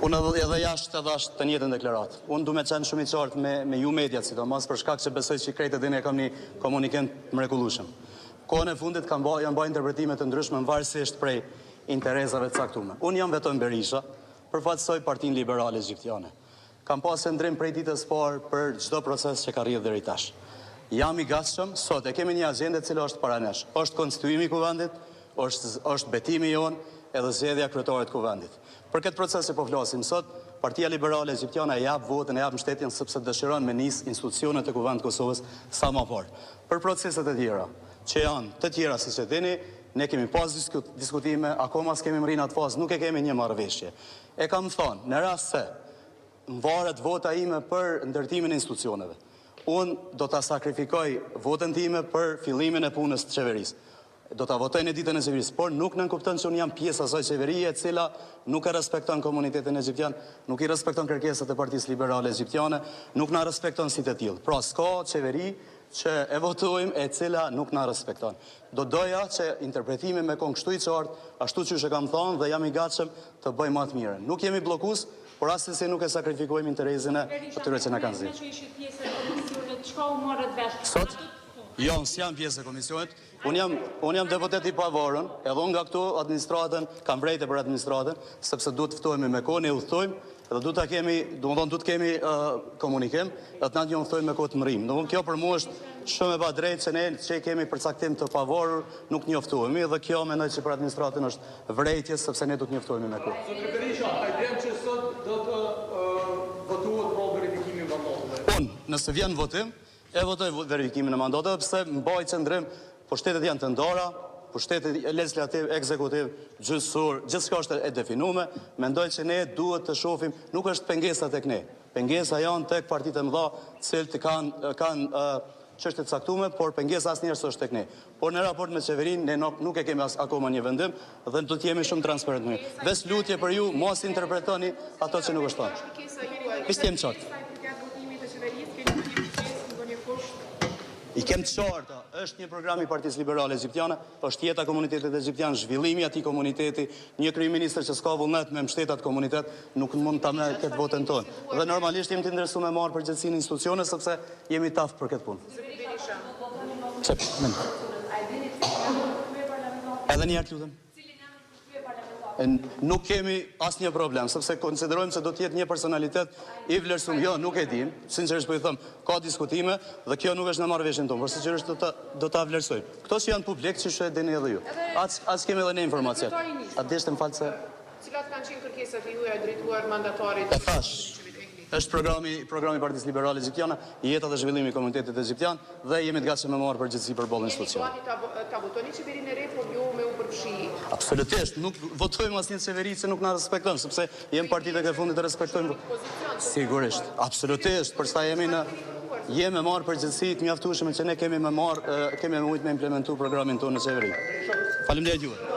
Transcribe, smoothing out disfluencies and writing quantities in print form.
Unë edhe jashtë edhe ashtë të njëjtën deklaratë. Unë du me qenë shumë i qartë me ju mediat, sidomos për shkak që besoj që krejtë edhe ne kam një komunikim mrekullueshëm. Kohën e fundit janë bërë interpretime të ndryshme varësisht prej interesave të caktuara. Unë jam vetëm Berisha, përfaqësoj Partinë Liberale Egjiptiane. Kam pasur ndrim prej ditës parë për çdo proces që ka rrjedhur deri tash. Jam i gatshëm, sot e kemi një agjendë e cila është para nesh. Është konstituimi i kuvendit, është betimi jon edhe zgjedhja kryetare të kuvendit. Për këtë proces që po flasim sot, Partia Liberale Egjiptiane e jap votën, e jap mbështetjen sepse dëshiron me nis institucionet e Kuvendit të Kosovës sa më parë. Për proceset e tjera, që janë të tjera siç e dini, ne kemi pas diskutime, akoma s'kemi mrinë atë fazë, nuk e kemi një marrëveshje. E kam thënë, në rast se varet vota ime për ndërtimin e institucioneve, unë do ta sakrifikoj votën time për fillimin e punës të qeverisë. Do ta votoj në ditën e qeverisë, por nuk nënkupton që unë jam pjesë asaj qeverie e cila nuk e respekton komunitetin egjiptian, nuk i respekton kërkesat e Partisë Liberale Egjiptiane, nuk na respekton si të tillë. Pra s'ka qeveri që e votojmë e cila nuk na respekton. Do doja që interpretimi me kon kështu i qartë, ashtu siç e kam thënë dhe jam i gatshëm të bëj më të mirën. Nuk jemi bllokues, por asnjëse nuk e sakrifikojmë interesin e atyre që na kanë zgjedhur. Sot? Jo, s'jam pjesë e komisionit. Unë jam deputet i pavarur, edhe unë nga këtu administratën, kam vrejtë për administratën, sepse duhet të ftohemi me kohë, ne udhtojmë, edhe duhet të kemi komunikim, dhe të na një udhtojmë me kohë të mërim. Domthonë kjo për mua është shumë e padrejtë që ne që kemi përcaktim të pavarur, nuk njoftohemi, dhe kjo mendoj që për administratën është vrejtje sepse ne duhet njoftohemi me kohë. Zotëri Berisha, a i që sot do të votuat për verifikimin e mandateve? Unë, nëse vjen votim, e votoj verifikimin e mandateve, pse mbaj qëndrim. Pushtetet janë të ndara, pushtetet legislativ, ekzekutiv, gjyqësor, gjithçka është e definuar. Mendoj që ne duhet të shohim, nuk është pengesa tek ne. Pengesa janë tek partitë e mëdha, të cilët kanë çështje të caktuara, por pengesa asnjëherë s'është tek ne. Por në raport me qeverinë ne nuk e kemi akoma një vendim dhe do të jemi shumë transparent. Ves lutje për ju, mos interpretoni ato që nuk është thënë. Ishte jem qartë. I kem të qarta, është një program i Partisë Liberale Egjiptiane, është jeta komunitetit egjiptian, zhvillimi atij komuniteti, një kryeministër që s'ka vullnet me mbështet atë komunitet, nuk mund ta merr këtë votën tonë. Dhe normalisht jemi të interesuar me marr përgjegjësinë e institucione sepse jemi taftë për këtë punë. Edhe një herë lutem. Nuk kemi asnjë problem, sepse konsiderojmë se do të jetë një personalitet i vlerësuar. Jo, nuk e dim, sinqerisht po i them, ka diskutime dhe kjo nuk është në marrëveshjen tonë, por sigurisht do ta vlerësojmë. Këto që janë publik, siç e dini edhe ju. As kemi edhe ne informacion. A deshte më fal se cilat kanë qenë kërkesat e juaja drejtuar mandatarit? E thash. Është programi i Partisë Liberale Egjiptiane, jeta dhe zhvillimi i komunitetit egjiptian dhe jemi të gatshëm të marrë përgjegjësi për bollën institucion. Ta votoni qeverinë e re, por jo me u përfshi. Absolutisht, nuk votojmë asnjë qeveri që nuk na respekton, sepse jemi partitë e fundit të respektojmë. Sigurisht, absolutisht, për sa jemi me marrë përgjegjësi të mjaftueshme që ne kemi me implementu programin tonë në qeveri. Faleminderit juve.